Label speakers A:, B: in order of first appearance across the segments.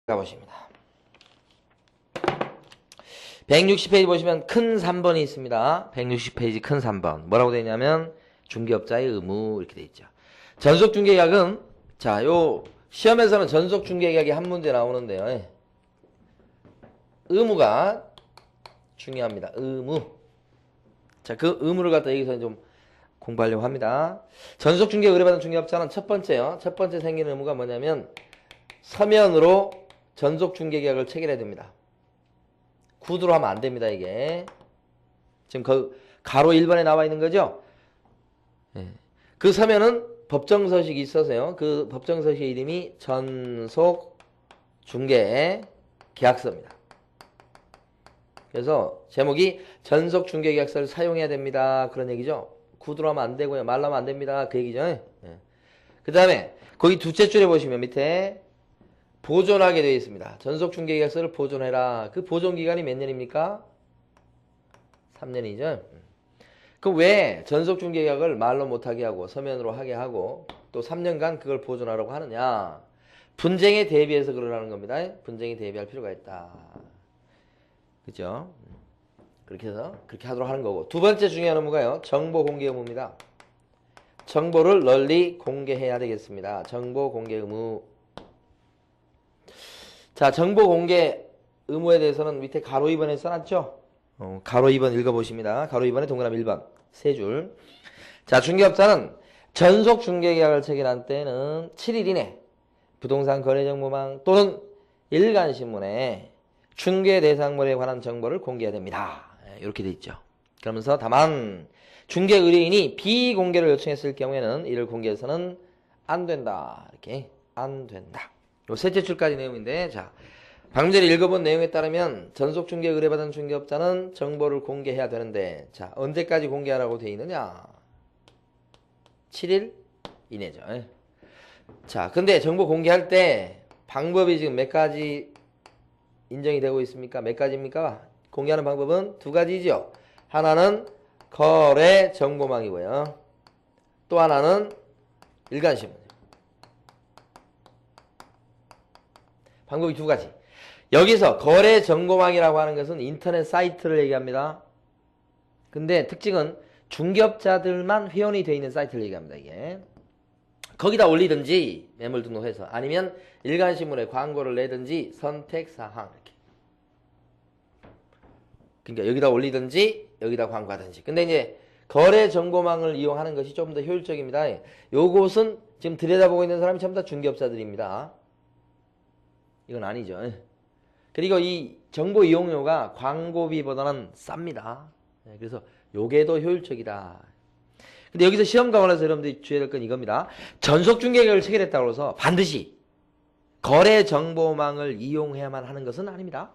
A: 가보십니다. 160페이지 보시면 큰 3번이 있습니다. 160페이지 큰 3번. 뭐라고 되어 있냐면 중개업자의 의무 이렇게 되어 있죠. 전속중개계약은 자, 요 시험에서는 전속중개계약이 한 문제 나오는데요. 의무가 중요합니다. 의무. 자, 그 의무를 갖다 여기서 좀 공부하려고 합니다. 전속중개 의뢰받은 중개업자는 첫 번째요. 첫 번째 생기는 의무가 뭐냐면 서면으로 전속중개계약을 체결해야 됩니다. 구두로 하면 안 됩니다, 이게. 지금 그 가로 1번에 나와 있는 거죠? 그 서면은 법정서식이 있어서요. 그 법정서식 이름이 전속중개계약서입니다. 그래서 제목이 전속중개계약서를 사용해야 됩니다. 그런 얘기죠. 구두로 하면 안 되고요. 말로 하면 안 됩니다. 그 얘기죠. 그 다음에 거기 둘째 줄에 보시면 밑에 보존하게 되어 있습니다. 전속중개계약서를 보존해라. 그 보존기간이 몇 년입니까? 3년이죠. 그럼 왜 전속중개계약을 말로 못하게 하고 서면으로 하게 하고 또 3년간 그걸 보존하라고 하느냐? 분쟁에 대비해서 그러라는 겁니다. 분쟁에 대비할 필요가 있다. 그죠? 그렇게 해서 그렇게 하도록 하는 거고, 두 번째 중요한 의무가요, 정보 공개 의무입니다. 정보를 널리 공개해야 되겠습니다. 정보 공개 의무. 자, 정보 공개 의무에 대해서는 밑에 가로 2번에 써놨죠? 가로 2번 읽어보십니다. 가로 2번에 동그라미 1번 세 줄. 자, 중개업자는 전속 중개계약을 체결한 때는 7일 이내 부동산 거래정보망 또는 일간신문에 중개 대상물에 관한 정보를 공개해야 됩니다. 이렇게 돼 있죠. 그러면서 다만 중개 의뢰인이 비공개를 요청했을 경우에는 이를 공개해서는 안 된다. 이렇게 안 된다. 요 셋째 줄까지 내용인데, 자, 방금 전에 읽어본 내용에 따르면 전속 중개 의뢰받은 중개업자는 정보를 공개해야 되는데, 자, 언제까지 공개하라고 되어 있느냐? 7일 이내죠. 자, 근데 정보 공개할 때 방법이 지금 몇 가지 인정이 되고 있습니까? 몇 가지입니까? 공개하는 방법은 두 가지죠. 하나는 거래 정보망이고요. 또 하나는 일간신문. 방법이 두 가지. 여기서 거래 정보망이라고 하는 것은 인터넷 사이트를 얘기합니다. 근데 특징은 중개업자들만 회원이 되어 있는 사이트를 얘기합니다, 이게. 거기다 올리든지 매물 등록해서, 아니면 일간신문에 광고를 내든지 선택사항 이렇게. 그러니까 여기다 올리든지 여기다 광고하든지. 근데 이제 거래 정보망을 이용하는 것이 좀 더 효율적입니다. 요것은 지금 들여다보고 있는 사람이 전부 다 중개업자들입니다. 이건 아니죠. 그리고 이 정보 이용료가 광고비보다는 쌉니다. 그래서 요게 더 효율적이다. 근데 여기서 시험 관련해서 여러분들이 주의해야 될 건 이겁니다. 전속중개계약을 체결했다고 해서 반드시 거래 정보망을 이용해야만 하는 것은 아닙니다.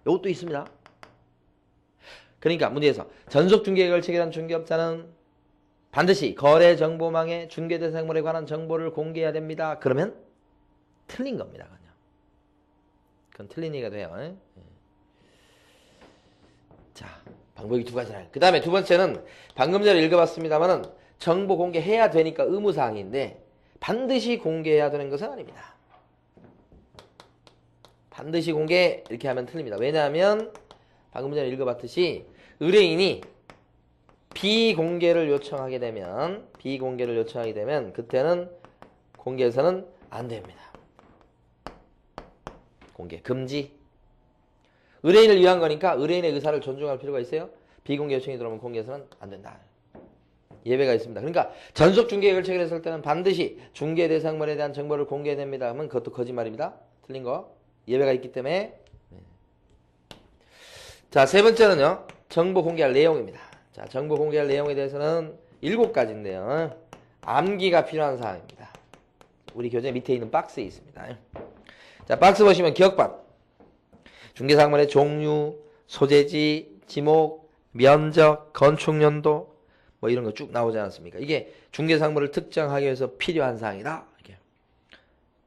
A: 요것도 있습니다. 그러니까 문제에서 전속중개계약을 체결한 중개업자는 반드시 거래 정보망에 중개 대상물에 관한 정보를 공개해야 됩니다. 그러면 틀린 겁니다. 그건 틀린 얘기가 돼요. 자, 방법이 두 가지나. 그 다음에 두 번째는 방금 전에 읽어봤습니다만은 정보 공개해야 되니까 의무사항인데 반드시 공개해야 되는 것은 아닙니다. 반드시 공개 이렇게 하면 틀립니다. 왜냐하면 방금 전에 읽어봤듯이 의뢰인이 비공개를 요청하게 되면 그때는 공개해서는 안 됩니다. 공개 금지. 의뢰인을 위한 거니까 의뢰인의 의사를 존중할 필요가 있어요. 비공개 요청이 들어오면 공개해서는 안 된다. 예외가 있습니다. 그러니까 전속중개계약을 체결했을 때는 반드시 중개 대상물에 대한 정보를 공개해야 됩니다 하면 그것도 거짓말입니다. 틀린 거. 예외가 있기 때문에. 자, 세 번째는요, 정보 공개할 내용입니다. 자, 정보 공개할 내용에 대해서는 7가지인데요. 암기가 필요한 사항입니다. 우리 교재 밑에 있는 박스에 있습니다. 자, 박스 보시면 기억반, 중개상물의 종류, 소재지, 지목, 면적, 건축연도 뭐 이런 거 쭉 나오지 않습니까? 이게 중개상물을 특정하기 위해서 필요한 사항이다. 이렇게.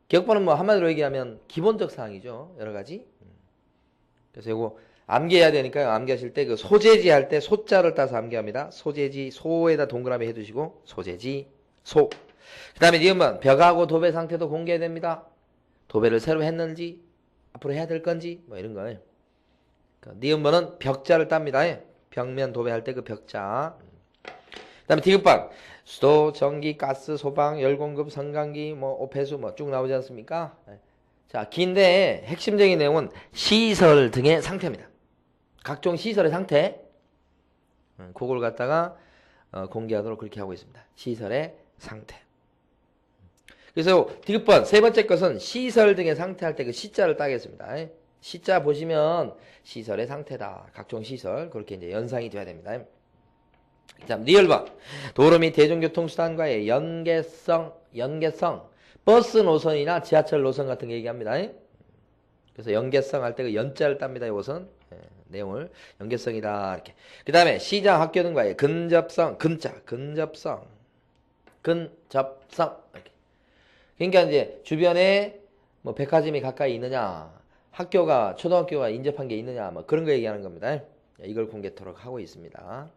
A: 기억반은 뭐 한마디로 얘기하면 기본적 사항이죠. 여러 가지. 그래서 이거 암기해야 되니까요. 암기하실 때 그 소재지 할 때 소자를 따서 암기합니다. 소재지, 소에다 동그라미 해두시고 소재지, 소. 그 다음에 니은번 벽하고 도배 상태도 공개해야 됩니다. 도배를 새로 했는지 앞으로 해야 될 건지 뭐 이런 거예요. 니은번은 벽자를 땁니다. 벽면 도배할 때 그 벽자. 그 다음에 디귿번 수도, 전기, 가스, 소방, 열공급, 성강기, 뭐 오폐수 뭐 쭉 나오지 않습니까? 자, 긴데 핵심적인 내용은 시설 등의 상태입니다. 각종 시설의 상태. 그걸 갖다가 공개하도록 그렇게 하고 있습니다. 시설의 상태. 그래서 디귿번 세 번째 것은 시설 등의 상태 할 때 그 시자를 따겠습니다. 시자 보시면 시설의 상태다. 각종 시설 그렇게 이제 연상이 돼야 됩니다. 자, 리얼번 도로 및 대중교통수단과의 연계성 버스 노선이나 지하철 노선 같은 거 얘기합니다. 그래서 연계성 할 때 그 연자를 땁니다. 이것은 내용을 연계성이다 이렇게. 그 다음에 시장 학교 등과의 근접성 근접성 이렇게. 그러니까 이제 주변에 뭐 백화점이 가까이 있느냐, 학교가 초등학교가 인접한 게 있느냐, 뭐 그런 거 얘기하는 겁니다. 이걸 공개토록 하고 있습니다.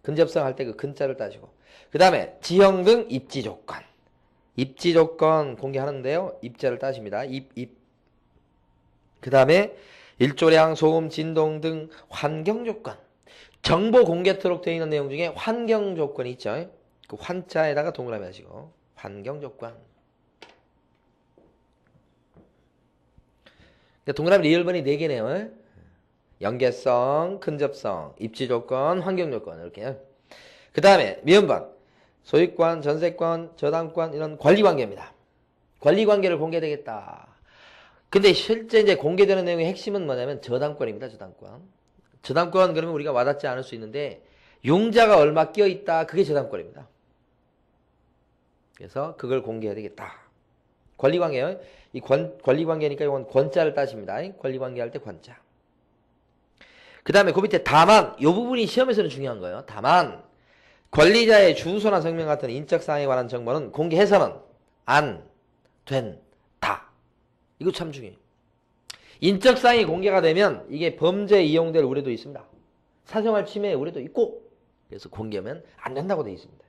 A: 근접성 할 때 그 근자를 따지고. 그 다음에 지형 등 입지 조건. 입지 조건 공개하는데요. 입자를 따집니다. 그 다음에 일조량, 소음, 진동 등 환경 조건. 정보 공개토록 되어 있는 내용 중에 환경 조건이 있죠. 그 환자에다가 동그라미 하시고. 환경 조건. 동그라미 리얼번이 4개네요. 연계성, 근접성, 입지 조건, 환경 조건 이렇게. 그 다음에 미음번 소유권, 전세권, 저당권 이런 권리 관계입니다. 권리 관계를 공개되겠다. 근데 실제 이제 공개되는 내용의 핵심은 뭐냐면 저당권입니다. 저당권 그러면 우리가 와닿지 않을 수 있는데 용자가 얼마 끼어 있다. 그게 저당권입니다. 그래서 그걸 공개해야 되겠다. 권리 관계요. 이 권리 관계니까 이건 권자를 따집니다. 권리 관계 할 때 권자. 그 다음에 그 밑에 다만 이 부분이 시험에서는 중요한 거예요. 다만 권리자의 주소나 성명 같은 인적 사항에 관한 정보는 공개해서는 안 된다. 이거 참 중요해요. 인적 사항이 공개가 되면 이게 범죄에 이용될 우려도 있습니다. 사생활 침해의 우려도 있고 그래서 공개하면 안 된다고 되어 있습니다.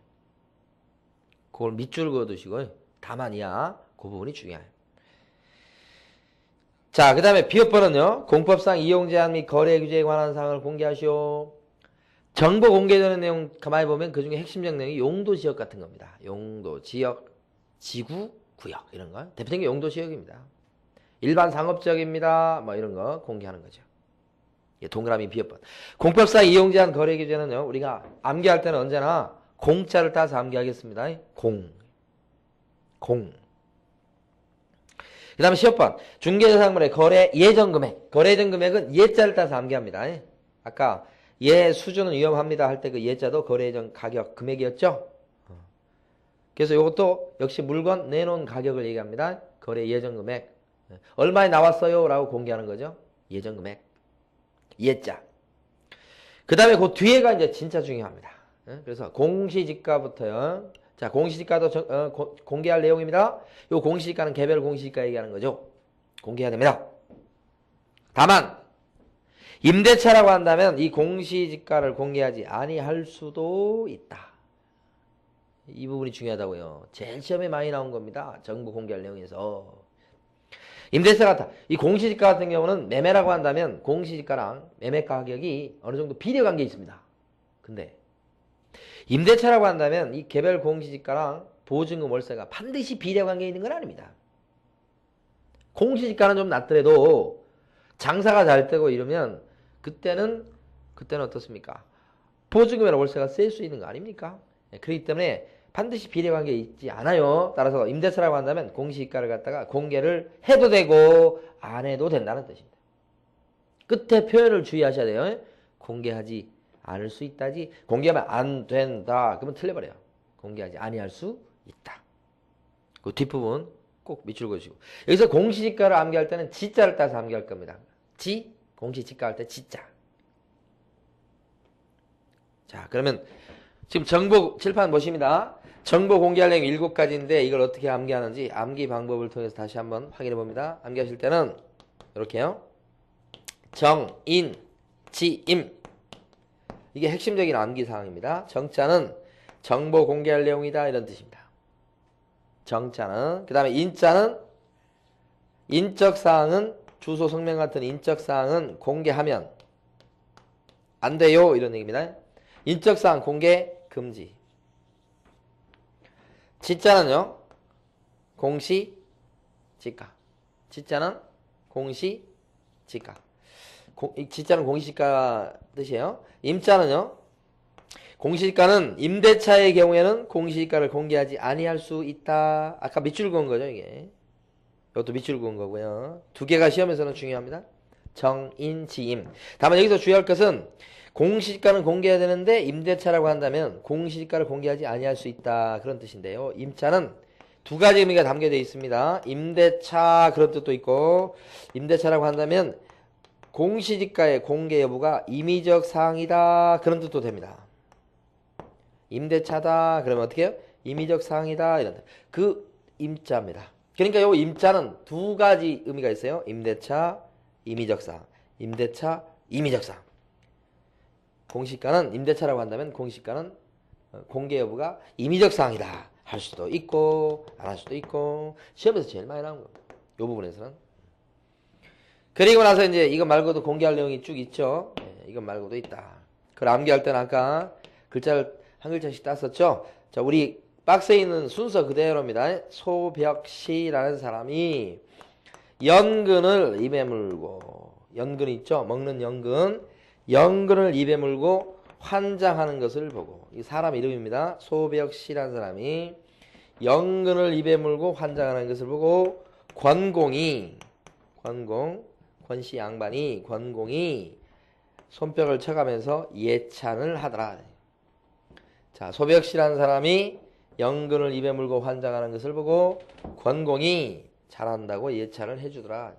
A: 그걸 밑줄 그어두시고요. 다만이야. 그 부분이 중요해요. 자, 그 다음에 비업번은요. 공법상 이용 제한 및 거래 규제에 관한 사항을 공개하시오. 정보 공개되는 내용 가만히 보면 그 중에 핵심적 내용이 용도 지역 같은 겁니다. 용도 지역, 지구, 구역 이런 거. 대표적인 게 용도 지역입니다. 일반 상업지역입니다. 뭐 이런 거 공개하는 거죠. 동그라미 비업번. 공법상 이용 제한 거래 규제는요. 우리가 암기할 때는 언제나 공자를 따서 암기하겠습니다. 공. 그 다음에 10번. 중개대상물의 거래 예정 금액. 거래 예정 금액은 예자를 따서 암기합니다. 아까 예 수준은 위험합니다 할 때 그 예자도 거래 예정 가격 금액이었죠. 그래서 이것도 역시 물건 내놓은 가격을 얘기합니다. 거래 예정 금액. 얼마에 나왔어요? 라고 공개하는 거죠. 예정 금액. 예자. 그 다음에 그 뒤에가 이제 진짜 중요합니다. 그래서 공시지가부터요. 자, 공시지가도 공개할 내용입니다. 이 공시지가는 개별 공시지가 얘기하는 거죠. 공개해야 됩니다. 다만 임대차라고 한다면 이 공시지가를 공개하지 아니할 수도 있다. 이 부분이 중요하다고요. 제일 시험에 많이 나온 겁니다. 정보 공개할 내용에서. 임대차 같아. 이 공시지가 같은 경우는 매매라고 한다면 공시지가랑 매매 가격이 어느 정도 비례관계에 있습니다. 근데 임대차라고 한다면 이 개별 공시지가랑 보증금 월세가 반드시 비례관계에 있는 건 아닙니다. 공시지가는 좀 낮더라도 장사가 잘 되고 이러면 그때는 어떻습니까? 보증금이나 월세가 셀 수 있는 거 아닙니까? 그렇기 때문에 반드시 비례관계에 있지 않아요. 따라서 임대차라고 한다면 공시지가를 갖다가 공개를 해도 되고 안 해도 된다는 뜻입니다. 끝에 표현을 주의하셔야 돼요. 공개하지 않을 수 있다지 공개하면 안 된다. 그러면 틀려버려요. 공개하지 아니할 수 있다. 그 뒷부분 꼭 밑줄 그으시고 여기서 공시지가를 암기할 때는 지자를 따서 암기할 겁니다. 공시지가 할 때 지자. 자, 그러면 지금 정보 칠판 보십니다. 정보 공개할 내용 7가지인데 이걸 어떻게 암기하는지 암기 방법을 통해서 다시 한번 확인해 봅니다. 암기하실 때는 이렇게요. 정, 인, 지, 임. 이게 핵심적인 암기 사항입니다. 정자는 정보 공개할 내용이다 이런 뜻입니다. 정자는. 그 다음에 인자는 인적사항은 주소 성명 같은 인적사항은 공개하면 안 돼요. 이런 얘기입니다. 인적사항 공개 금지. 지자는요. 공시지가. 지자는 공시지가. 지자는 공시지가 뜻이에요. 임자는요. 공시지가는 임대차의 경우에는 공시지가를 공개하지 아니할 수 있다. 아까 밑줄 그은 거죠, 이게. 이것도 밑줄 그은 거고요. 두 개가 시험에서는 중요합니다. 정인지임. 다만 여기서 주의할 것은 공시지가는 공개해야 되는데 임대차라고 한다면 공시지가를 공개하지 아니할 수 있다. 그런 뜻인데요. 임차는 두 가지 의미가 담겨져 있습니다. 임대차 그런 뜻도 있고 임대차라고 한다면 공시지가의 공개 여부가 임의적 사항이다. 그런 뜻도 됩니다. 임대차다. 그러면 어떻게 해요? 임의적 사항이다. 이런 뜻. 그 임자입니다. 그러니까 요 임자는 두 가지 의미가 있어요. 임대차, 임의적 사항. 임대차, 임의적 사항. 공시가는 임대차라고 한다면 공시가는 공개 여부가 임의적 사항이다. 할 수도 있고 안 할 수도 있고 시험에서 제일 많이 나온 겁니다. 이 부분에서는. 그리고 나서 이제 이거 말고도 공개할 내용이 쭉 있죠. 네, 이거 말고도 있다. 그걸 암기할 때는 아까 글자를 한 글자씩 땄었죠. 자, 우리 박스에 있는 순서 그대로입니다. 소벽시라는 사람이 연근을 입에 물고 연근 있죠. 먹는 연근. 연근을 입에 물고 환장하는 것을 보고 이 사람 이름입니다. 소벽시라는 사람이 연근을 입에 물고 환장하는 것을 보고 권공이 권씨 양반이 권공이 손뼉을 쳐가면서 예찬을 하더라. 자, 소벽시라는 사람이 연근을 입에 물고 환장하는 것을 보고 권공이 잘한다고 예찬을 해주더라.